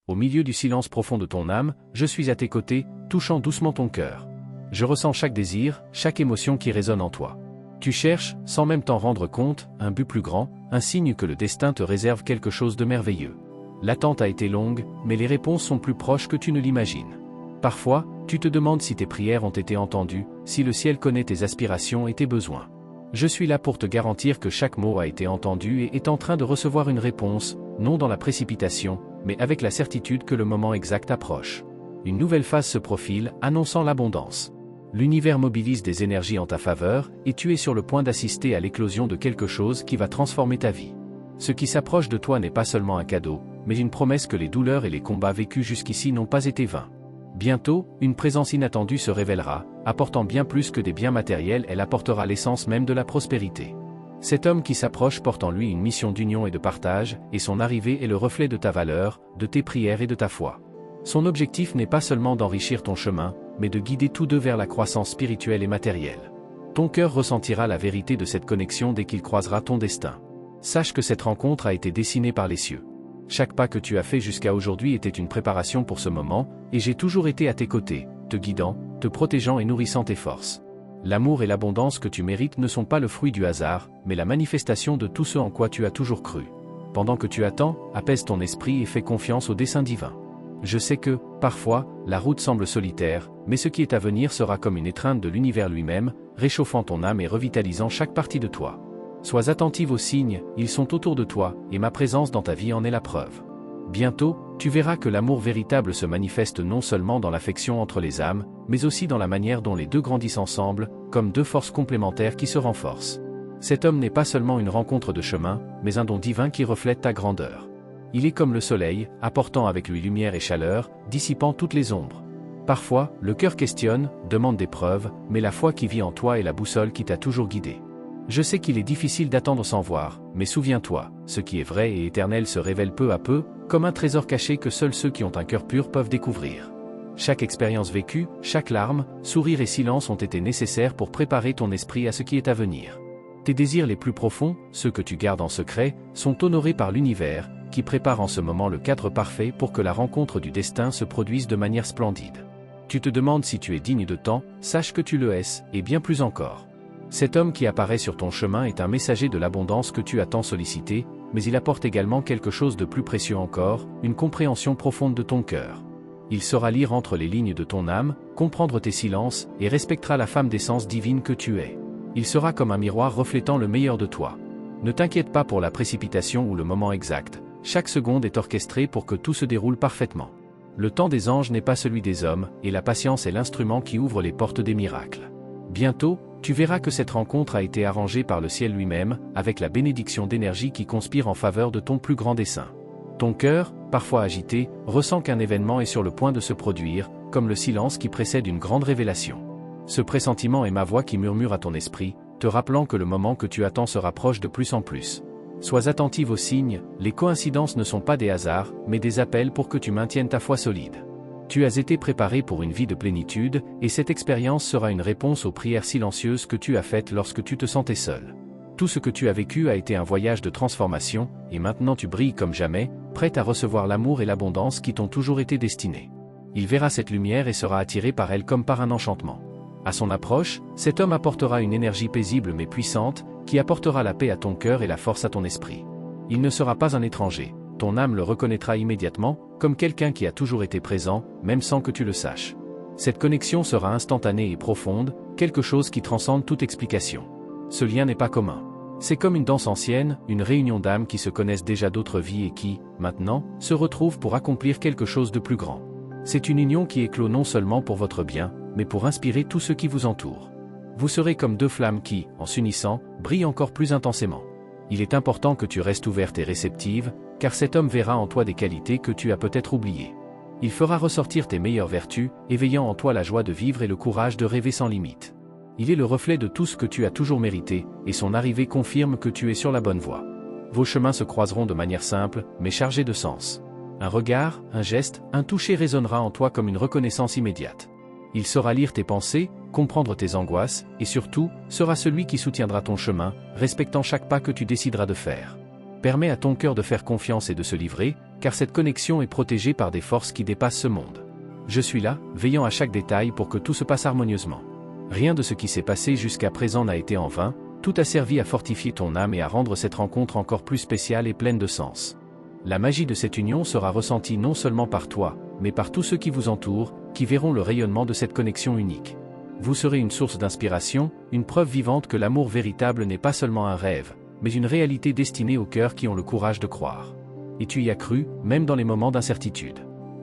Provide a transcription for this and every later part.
Au milieu du silence profond de ton âme, je suis à tes côtés, touchant doucement ton cœur. Je ressens chaque désir, chaque émotion qui résonne en toi. Tu cherches, sans même t'en rendre compte, un but plus grand, un signe que le destin te réserve quelque chose de merveilleux. L'attente a été longue, mais les réponses sont plus proches que tu ne l'imagines. Parfois, tu te demandes si tes prières ont été entendues, si le ciel connaît tes aspirations et tes besoins. Je suis là pour te garantir que chaque mot a été entendu et est en train de recevoir une réponse, non dans la précipitation, mais avec la certitude que le moment exact approche. Une nouvelle phase se profile, annonçant l'abondance. L'univers mobilise des énergies en ta faveur, et tu es sur le point d'assister à l'éclosion de quelque chose qui va transformer ta vie. Ce qui s'approche de toi n'est pas seulement un cadeau, mais une promesse que les douleurs et les combats vécus jusqu'ici n'ont pas été vains. Bientôt, une présence inattendue se révélera, apportant bien plus que des biens matériels, elle apportera l'essence même de la prospérité. Cet homme qui s'approche porte en lui une mission d'union et de partage, et son arrivée est le reflet de ta valeur, de tes prières et de ta foi. Son objectif n'est pas seulement d'enrichir ton chemin, mais de guider tous deux vers la croissance spirituelle et matérielle. Ton cœur ressentira la vérité de cette connexion dès qu'il croisera ton destin. Sache que cette rencontre a été dessinée par les cieux. Chaque pas que tu as fait jusqu'à aujourd'hui était une préparation pour ce moment, et j'ai toujours été à tes côtés, te guidant, te protégeant et nourrissant tes forces. L'amour et l'abondance que tu mérites ne sont pas le fruit du hasard, mais la manifestation de tout ce en quoi tu as toujours cru. Pendant que tu attends, apaise ton esprit et fais confiance au dessein divin. Je sais que, parfois, la route semble solitaire, mais ce qui est à venir sera comme une étreinte de l'univers lui-même, réchauffant ton âme et revitalisant chaque partie de toi. Sois attentive aux signes, ils sont autour de toi, et ma présence dans ta vie en est la preuve. Bientôt, tu verras que l'amour véritable se manifeste non seulement dans l'affection entre les âmes, mais aussi dans la manière dont les deux grandissent ensemble, comme deux forces complémentaires qui se renforcent. Cet homme n'est pas seulement une rencontre de chemin, mais un don divin qui reflète ta grandeur. Il est comme le soleil, apportant avec lui lumière et chaleur, dissipant toutes les ombres. Parfois, le cœur questionne, demande des preuves, mais la foi qui vit en toi est la boussole qui t'a toujours guidé. Je sais qu'il est difficile d'attendre sans voir, mais souviens-toi, ce qui est vrai et éternel se révèle peu à peu, comme un trésor caché que seuls ceux qui ont un cœur pur peuvent découvrir. Chaque expérience vécue, chaque larme, sourire et silence ont été nécessaires pour préparer ton esprit à ce qui est à venir. Tes désirs les plus profonds, ceux que tu gardes en secret, sont honorés par l'univers, qui prépare en ce moment le cadre parfait pour que la rencontre du destin se produise de manière splendide. Tu te demandes si tu es digne de tant, sache que tu le es, et bien plus encore. Cet homme qui apparaît sur ton chemin est un messager de l'abondance que tu as tant sollicité, mais il apporte également quelque chose de plus précieux encore, une compréhension profonde de ton cœur. Il saura lire entre les lignes de ton âme, comprendre tes silences, et respectera la femme d'essence divine que tu es. Il sera comme un miroir reflétant le meilleur de toi. Ne t'inquiète pas pour la précipitation ou le moment exact, chaque seconde est orchestrée pour que tout se déroule parfaitement. Le temps des anges n'est pas celui des hommes, et la patience est l'instrument qui ouvre les portes des miracles. Bientôt, tu verras que cette rencontre a été arrangée par le ciel lui-même, avec la bénédiction d'énergie qui conspire en faveur de ton plus grand dessein. Ton cœur, parfois agité, ressent qu'un événement est sur le point de se produire, comme le silence qui précède une grande révélation. Ce pressentiment est ma voix qui murmure à ton esprit, te rappelant que le moment que tu attends se rapproche de plus en plus. Sois attentive aux signes, les coïncidences ne sont pas des hasards, mais des appels pour que tu maintiennes ta foi solide. Tu as été préparé pour une vie de plénitude, et cette expérience sera une réponse aux prières silencieuses que tu as faites lorsque tu te sentais seul. Tout ce que tu as vécu a été un voyage de transformation, et maintenant tu brilles comme jamais, prêt à recevoir l'amour et l'abondance qui t'ont toujours été destinés. Il verra cette lumière et sera attiré par elle comme par un enchantement. À son approche, cet homme apportera une énergie paisible mais puissante, qui apportera la paix à ton cœur et la force à ton esprit. Il ne sera pas un étranger, ton âme le reconnaîtra immédiatement, comme quelqu'un qui a toujours été présent, même sans que tu le saches. Cette connexion sera instantanée et profonde, quelque chose qui transcende toute explication. Ce lien n'est pas commun. C'est comme une danse ancienne, une réunion d'âmes qui se connaissent déjà d'autres vies et qui, maintenant, se retrouvent pour accomplir quelque chose de plus grand. C'est une union qui éclot non seulement pour votre bien, mais pour inspirer tous ceux qui vous entourent. Vous serez comme deux flammes qui, en s'unissant, brillent encore plus intensément. Il est important que tu restes ouverte et réceptive, car cet homme verra en toi des qualités que tu as peut-être oubliées. Il fera ressortir tes meilleures vertus, éveillant en toi la joie de vivre et le courage de rêver sans limite. Il est le reflet de tout ce que tu as toujours mérité, et son arrivée confirme que tu es sur la bonne voie. Vos chemins se croiseront de manière simple, mais chargée de sens. Un regard, un geste, un toucher résonnera en toi comme une reconnaissance immédiate. Il saura lire tes pensées, comprendre tes angoisses, et surtout, sera celui qui soutiendra ton chemin, respectant chaque pas que tu décideras de faire. Permets à ton cœur de faire confiance et de se livrer, car cette connexion est protégée par des forces qui dépassent ce monde. Je suis là, veillant à chaque détail pour que tout se passe harmonieusement. Rien de ce qui s'est passé jusqu'à présent n'a été en vain, tout a servi à fortifier ton âme et à rendre cette rencontre encore plus spéciale et pleine de sens. La magie de cette union sera ressentie non seulement par toi, mais par tous ceux qui vous entourent, qui verront le rayonnement de cette connexion unique. Vous serez une source d'inspiration, une preuve vivante que l'amour véritable n'est pas seulement un rêve, mais une réalité destinée aux cœurs qui ont le courage de croire. Et tu y as cru, même dans les moments d'incertitude.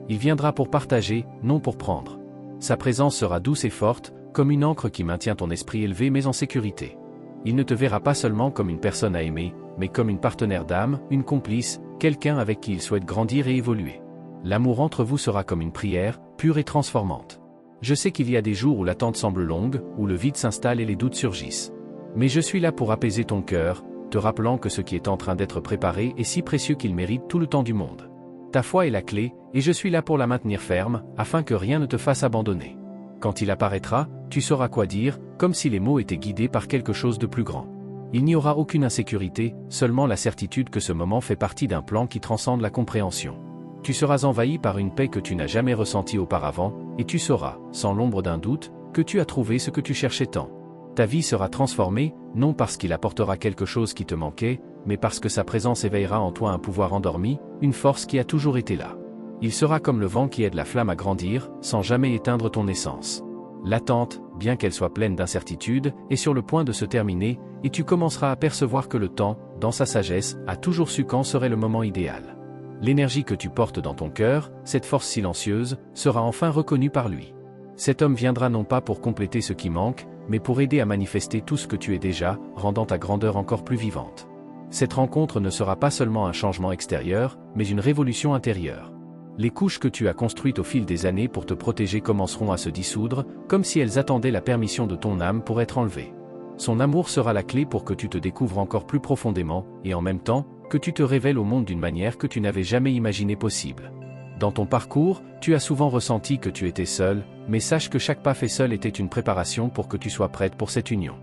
Il viendra pour partager, non pour prendre. Sa présence sera douce et forte, comme une ancre qui maintient ton esprit élevé mais en sécurité. Il ne te verra pas seulement comme une personne à aimer, mais comme une partenaire d'âme, une complice, quelqu'un avec qui il souhaite grandir et évoluer. L'amour entre vous sera comme une prière, pure et transformante. Je sais qu'il y a des jours où l'attente semble longue, où le vide s'installe et les doutes surgissent. Mais je suis là pour apaiser ton cœur, te rappelant que ce qui est en train d'être préparé est si précieux qu'il mérite tout le temps du monde. Ta foi est la clé, et je suis là pour la maintenir ferme, afin que rien ne te fasse abandonner. Quand il apparaîtra, tu sauras quoi dire, comme si les mots étaient guidés par quelque chose de plus grand. Il n'y aura aucune insécurité, seulement la certitude que ce moment fait partie d'un plan qui transcende la compréhension. Tu seras envahi par une paix que tu n'as jamais ressentie auparavant, et tu sauras, sans l'ombre d'un doute, que tu as trouvé ce que tu cherchais tant. Ta vie sera transformée, non parce qu'il apportera quelque chose qui te manquait, mais parce que sa présence éveillera en toi un pouvoir endormi, une force qui a toujours été là. Il sera comme le vent qui aide la flamme à grandir, sans jamais éteindre ton essence. L'attente, bien qu'elle soit pleine d'incertitudes, est sur le point de se terminer, et tu commenceras à percevoir que le temps, dans sa sagesse, a toujours su quand serait le moment idéal. L'énergie que tu portes dans ton cœur, cette force silencieuse, sera enfin reconnue par lui. Cet homme viendra non pas pour compléter ce qui manque, mais pour aider à manifester tout ce que tu es déjà, rendant ta grandeur encore plus vivante. Cette rencontre ne sera pas seulement un changement extérieur, mais une révolution intérieure. Les couches que tu as construites au fil des années pour te protéger commenceront à se dissoudre, comme si elles attendaient la permission de ton âme pour être enlevées. Son amour sera la clé pour que tu te découvres encore plus profondément, et en même temps, que tu te révèles au monde d'une manière que tu n'avais jamais imaginée possible. Dans ton parcours, tu as souvent ressenti que tu étais seul, mais sache que chaque pas fait seul était une préparation pour que tu sois prête pour cette union.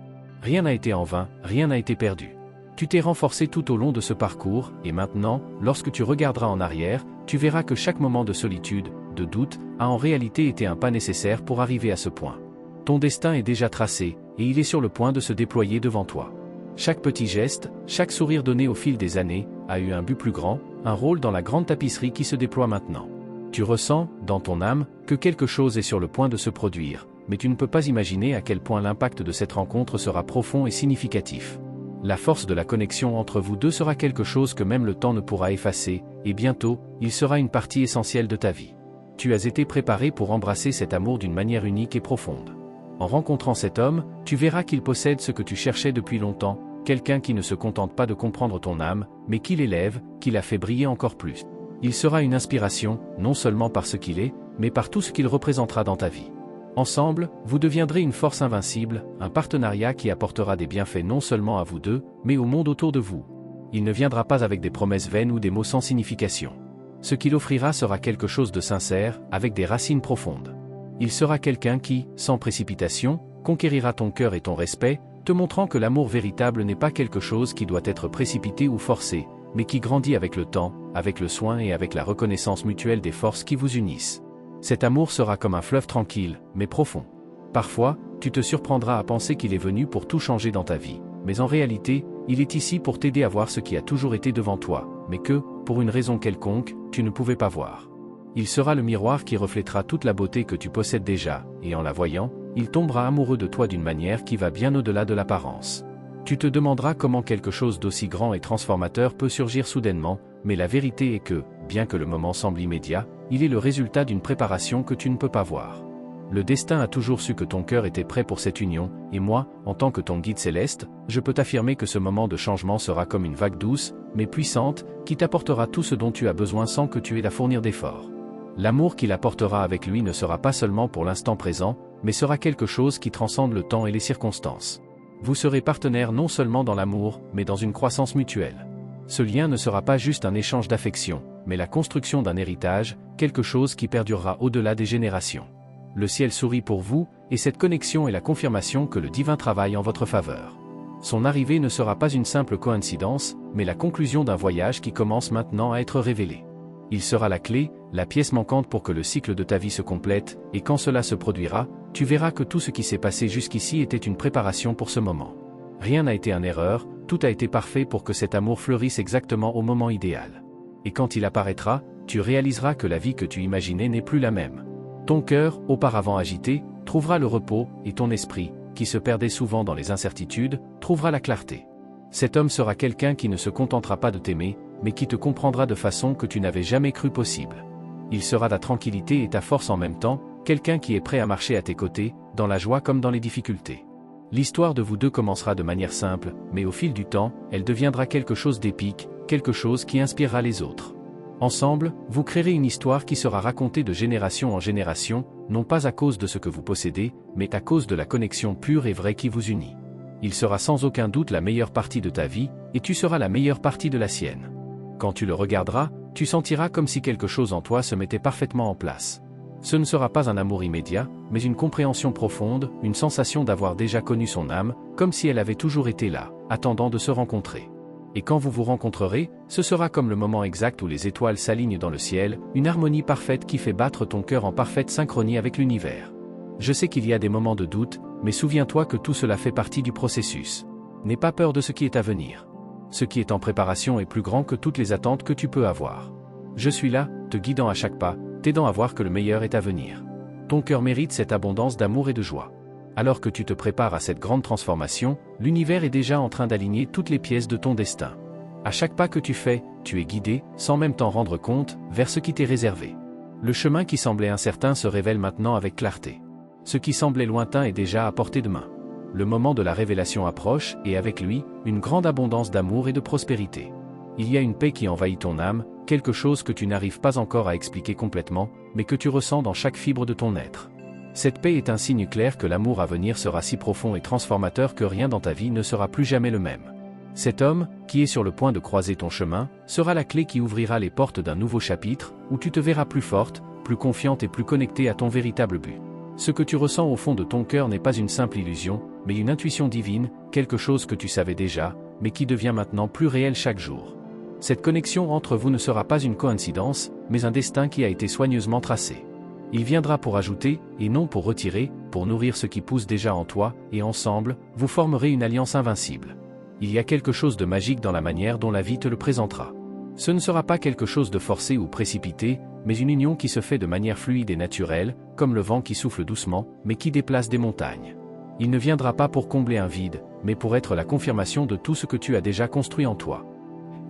Rien n'a été en vain, rien n'a été perdu. Tu t'es renforcé tout au long de ce parcours, et maintenant, lorsque tu regarderas en arrière, tu verras que chaque moment de solitude, de doute, a en réalité été un pas nécessaire pour arriver à ce point. Ton destin est déjà tracé, et il est sur le point de se déployer devant toi. Chaque petit geste, chaque sourire donné au fil des années, a eu un but plus grand, un rôle dans la grande tapisserie qui se déploie maintenant. Tu ressens, dans ton âme, que quelque chose est sur le point de se produire, mais tu ne peux pas imaginer à quel point l'impact de cette rencontre sera profond et significatif. La force de la connexion entre vous deux sera quelque chose que même le temps ne pourra effacer, et bientôt, il sera une partie essentielle de ta vie. Tu as été préparé pour embrasser cet amour d'une manière unique et profonde. En rencontrant cet homme, tu verras qu'il possède ce que tu cherchais depuis longtemps, quelqu'un qui ne se contente pas de comprendre ton âme, mais qui l'élève, qui la fait briller encore plus. Il sera une inspiration, non seulement par ce qu'il est, mais par tout ce qu'il représentera dans ta vie. Ensemble, vous deviendrez une force invincible, un partenariat qui apportera des bienfaits non seulement à vous deux, mais au monde autour de vous. Il ne viendra pas avec des promesses vaines ou des mots sans signification. Ce qu'il offrira sera quelque chose de sincère, avec des racines profondes. Il sera quelqu'un qui, sans précipitation, conquérira ton cœur et ton respect, te montrant que l'amour véritable n'est pas quelque chose qui doit être précipité ou forcé, mais qui grandit avec le temps, avec le soin et avec la reconnaissance mutuelle des forces qui vous unissent. Cet amour sera comme un fleuve tranquille, mais profond. Parfois, tu te surprendras à penser qu'il est venu pour tout changer dans ta vie, mais en réalité, il est ici pour t'aider à voir ce qui a toujours été devant toi, mais que, pour une raison quelconque, tu ne pouvais pas voir. Il sera le miroir qui reflètera toute la beauté que tu possèdes déjà, et en la voyant, il tombera amoureux de toi d'une manière qui va bien au-delà de l'apparence. Tu te demanderas comment quelque chose d'aussi grand et transformateur peut surgir soudainement, mais la vérité est que, bien que le moment semble immédiat, il est le résultat d'une préparation que tu ne peux pas voir. Le destin a toujours su que ton cœur était prêt pour cette union, et moi, en tant que ton guide céleste, je peux t'affirmer que ce moment de changement sera comme une vague douce, mais puissante, qui t'apportera tout ce dont tu as besoin sans que tu aies à fournir d'efforts. L'amour qu'il apportera avec lui ne sera pas seulement pour l'instant présent, mais sera quelque chose qui transcende le temps et les circonstances. Vous serez partenaires non seulement dans l'amour, mais dans une croissance mutuelle. Ce lien ne sera pas juste un échange d'affection, mais la construction d'un héritage, quelque chose qui perdurera au-delà des générations. Le ciel sourit pour vous, et cette connexion est la confirmation que le divin travaille en votre faveur. Son arrivée ne sera pas une simple coïncidence, mais la conclusion d'un voyage qui commence maintenant à être révélé. Il sera la clé, la pièce manquante pour que le cycle de ta vie se complète, et quand cela se produira, tu verras que tout ce qui s'est passé jusqu'ici était une préparation pour ce moment. Rien n'a été une erreur, tout a été parfait pour que cet amour fleurisse exactement au moment idéal. Et quand il apparaîtra, tu réaliseras que la vie que tu imaginais n'est plus la même. Ton cœur, auparavant agité, trouvera le repos, et ton esprit, qui se perdait souvent dans les incertitudes, trouvera la clarté. Cet homme sera quelqu'un qui ne se contentera pas de t'aimer, mais qui te comprendra de façon que tu n'avais jamais cru possible. Il sera ta tranquillité et ta force en même temps, quelqu'un qui est prêt à marcher à tes côtés, dans la joie comme dans les difficultés. L'histoire de vous deux commencera de manière simple, mais au fil du temps, elle deviendra quelque chose d'épique, quelque chose qui inspirera les autres. Ensemble, vous créerez une histoire qui sera racontée de génération en génération, non pas à cause de ce que vous possédez, mais à cause de la connexion pure et vraie qui vous unit. Il sera sans aucun doute la meilleure partie de ta vie, et tu seras la meilleure partie de la sienne. Quand tu le regarderas, tu sentiras comme si quelque chose en toi se mettait parfaitement en place. Ce ne sera pas un amour immédiat, mais une compréhension profonde, une sensation d'avoir déjà connu son âme, comme si elle avait toujours été là, attendant de se rencontrer. Et quand vous vous rencontrerez, ce sera comme le moment exact où les étoiles s'alignent dans le ciel, une harmonie parfaite qui fait battre ton cœur en parfaite synchronie avec l'univers. Je sais qu'il y a des moments de doute, mais souviens-toi que tout cela fait partie du processus. N'aie pas peur de ce qui est à venir. Ce qui est en préparation est plus grand que toutes les attentes que tu peux avoir. Je suis là, te guidant à chaque pas, t'aidant à voir que le meilleur est à venir. Ton cœur mérite cette abondance d'amour et de joie. Alors que tu te prépares à cette grande transformation, l'univers est déjà en train d'aligner toutes les pièces de ton destin. À chaque pas que tu fais, tu es guidé, sans même t'en rendre compte, vers ce qui t'est réservé. Le chemin qui semblait incertain se révèle maintenant avec clarté. Ce qui semblait lointain est déjà à portée de main. Le moment de la révélation approche, et avec lui, une grande abondance d'amour et de prospérité. Il y a une paix qui envahit ton âme, quelque chose que tu n'arrives pas encore à expliquer complètement, mais que tu ressens dans chaque fibre de ton être. Cette paix est un signe clair que l'amour à venir sera si profond et transformateur que rien dans ta vie ne sera plus jamais le même. Cet homme, qui est sur le point de croiser ton chemin, sera la clé qui ouvrira les portes d'un nouveau chapitre, où tu te verras plus forte, plus confiante et plus connectée à ton véritable but. Ce que tu ressens au fond de ton cœur n'est pas une simple illusion, mais une intuition divine, quelque chose que tu savais déjà, mais qui devient maintenant plus réel chaque jour. Cette connexion entre vous ne sera pas une coïncidence, mais un destin qui a été soigneusement tracé. Il viendra pour ajouter, et non pour retirer, pour nourrir ce qui pousse déjà en toi, et ensemble, vous formerez une alliance invincible. Il y a quelque chose de magique dans la manière dont la vie te le présentera. Ce ne sera pas quelque chose de forcé ou précipité, mais une union qui se fait de manière fluide et naturelle, comme le vent qui souffle doucement, mais qui déplace des montagnes. Il ne viendra pas pour combler un vide, mais pour être la confirmation de tout ce que tu as déjà construit en toi.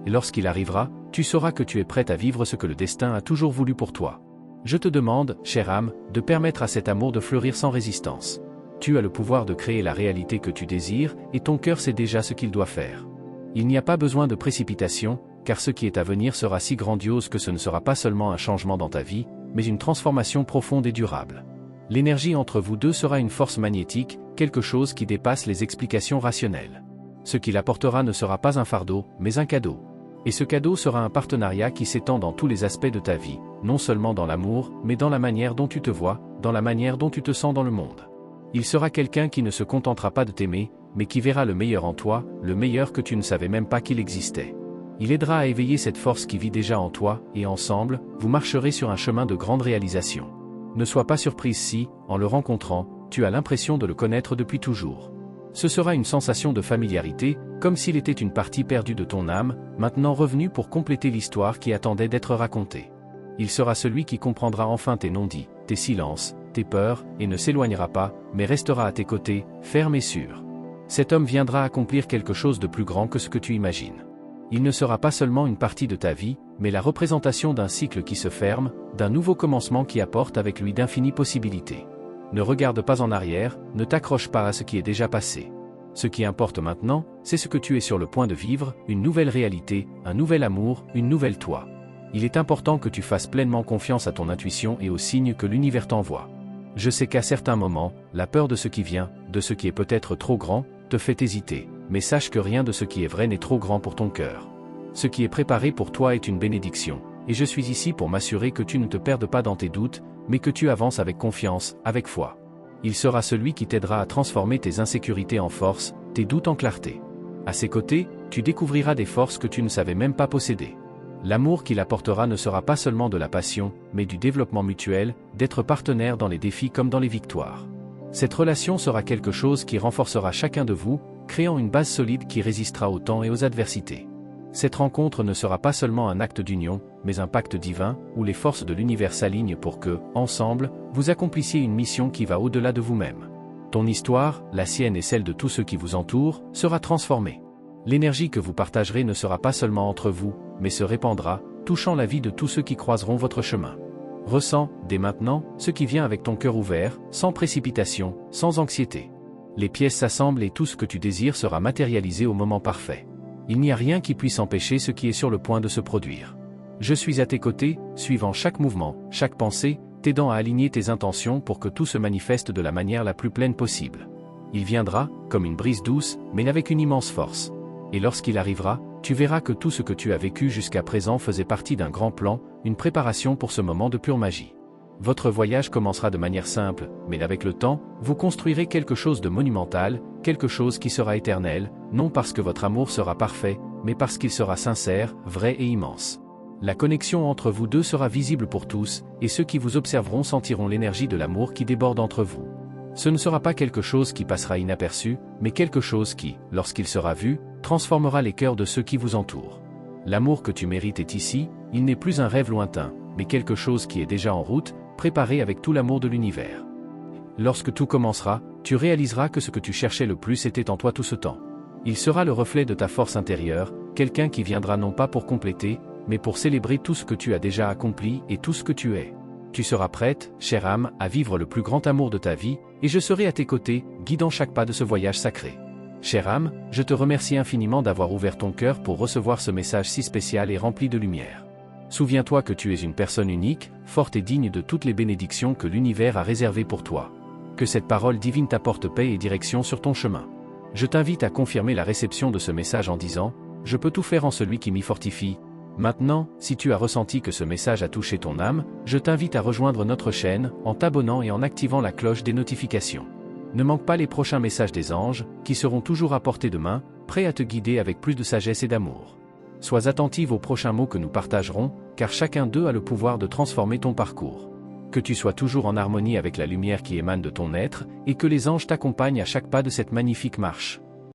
Et lorsqu'il arrivera, tu sauras que tu es prête à vivre ce que le destin a toujours voulu pour toi. Je te demande, chère âme, de permettre à cet amour de fleurir sans résistance. Tu as le pouvoir de créer la réalité que tu désires, et ton cœur sait déjà ce qu'il doit faire. Il n'y a pas besoin de précipitation, car ce qui est à venir sera si grandiose que ce ne sera pas seulement un changement dans ta vie, mais une transformation profonde et durable. L'énergie entre vous deux sera une force magnétique, quelque chose qui dépasse les explications rationnelles. Ce qu'il apportera ne sera pas un fardeau, mais un cadeau. Et ce cadeau sera un partenariat qui s'étend dans tous les aspects de ta vie, non seulement dans l'amour, mais dans la manière dont tu te vois, dans la manière dont tu te sens dans le monde. Il sera quelqu'un qui ne se contentera pas de t'aimer, mais qui verra le meilleur en toi, le meilleur que tu ne savais même pas qu'il existait. Il aidera à éveiller cette force qui vit déjà en toi, et ensemble, vous marcherez sur un chemin de grande réalisation. Ne sois pas surprise si, en le rencontrant, tu as l'impression de le connaître depuis toujours. Ce sera une sensation de familiarité, comme s'il était une partie perdue de ton âme, maintenant revenue pour compléter l'histoire qui attendait d'être racontée. Il sera celui qui comprendra enfin tes non-dits, tes silences, tes peurs, et ne s'éloignera pas, mais restera à tes côtés, ferme et sûr. Cet homme viendra accomplir quelque chose de plus grand que ce que tu imagines. Il ne sera pas seulement une partie de ta vie, mais la représentation d'un cycle qui se ferme, d'un nouveau commencement qui apporte avec lui d'infinies possibilités. Ne regarde pas en arrière, ne t'accroche pas à ce qui est déjà passé. Ce qui importe maintenant, c'est ce que tu es sur le point de vivre, une nouvelle réalité, un nouvel amour, une nouvelle toi. Il est important que tu fasses pleinement confiance à ton intuition et aux signes que l'univers t'envoie. Je sais qu'à certains moments, la peur de ce qui vient, de ce qui est peut-être trop grand, te fait hésiter, mais sache que rien de ce qui est vrai n'est trop grand pour ton cœur. Ce qui est préparé pour toi est une bénédiction, et je suis ici pour m'assurer que tu ne te perdes pas dans tes doutes, mais que tu avances avec confiance, avec foi. Il sera celui qui t'aidera à transformer tes insécurités en force, tes tes doutes en clarté. À ses côtés, tu découvriras des forces que tu ne savais même pas posséder. L'amour qu'il apportera ne sera pas seulement de la passion, mais du développement mutuel, d'être partenaire dans les défis comme dans les victoires. Cette relation sera quelque chose qui renforcera chacun de vous, créant une base solide qui résistera au temps et aux adversités. Cette rencontre ne sera pas seulement un acte d'union, mais un pacte divin, où les forces de l'univers s'alignent pour que, ensemble, vous accomplissiez une mission qui va au-delà de vous-même. Ton histoire, la sienne et celle de tous ceux qui vous entourent, sera transformée. L'énergie que vous partagerez ne sera pas seulement entre vous, mais se répandra, touchant la vie de tous ceux qui croiseront votre chemin. Ressens, dès maintenant, ce qui vient avec ton cœur ouvert, sans précipitation, sans anxiété. Les pièces s'assemblent et tout ce que tu désires sera matérialisé au moment parfait. Il n'y a rien qui puisse empêcher ce qui est sur le point de se produire. Je suis à tes côtés, suivant chaque mouvement, chaque pensée, t'aidant à aligner tes intentions pour que tout se manifeste de la manière la plus pleine possible. Il viendra, comme une brise douce, mais avec une immense force. Et lorsqu'il arrivera, tu verras que tout ce que tu as vécu jusqu'à présent faisait partie d'un grand plan, une préparation pour ce moment de pure magie. Votre voyage commencera de manière simple, mais avec le temps, vous construirez quelque chose de monumental, quelque chose qui sera éternel, non parce que votre amour sera parfait, mais parce qu'il sera sincère, vrai et immense. La connexion entre vous deux sera visible pour tous, et ceux qui vous observeront sentiront l'énergie de l'amour qui déborde entre vous. Ce ne sera pas quelque chose qui passera inaperçu, mais quelque chose qui, lorsqu'il sera vu, transformera les cœurs de ceux qui vous entourent. L'amour que tu mérites est ici, il n'est plus un rêve lointain, mais quelque chose qui est déjà en route, préparé avec tout l'amour de l'univers. Lorsque tout commencera, tu réaliseras que ce que tu cherchais le plus était en toi tout ce temps. Il sera le reflet de ta force intérieure, quelqu'un qui viendra non pas pour compléter, mais pour célébrer tout ce que tu as déjà accompli et tout ce que tu es. Tu seras prête, chère âme, à vivre le plus grand amour de ta vie, et je serai à tes côtés, guidant chaque pas de ce voyage sacré. Chère âme, je te remercie infiniment d'avoir ouvert ton cœur pour recevoir ce message si spécial et rempli de lumière. Souviens-toi que tu es une personne unique, forte et digne de toutes les bénédictions que l'univers a réservées pour toi. Que cette parole divine t'apporte paix et direction sur ton chemin. Je t'invite à confirmer la réception de ce message en disant « Je peux tout faire en celui qui m'y fortifie ». Maintenant, si tu as ressenti que ce message a touché ton âme, je t'invite à rejoindre notre chaîne, en t'abonnant et en activant la cloche des notifications. Ne manque pas les prochains messages des anges, qui seront toujours à portée de main, prêts à te guider avec plus de sagesse et d'amour. Sois attentive aux prochains mots que nous partagerons, car chacun d'eux a le pouvoir de transformer ton parcours. Que tu sois toujours en harmonie avec la lumière qui émane de ton être, et que les anges t'accompagnent à chaque pas de cette magnifique marche.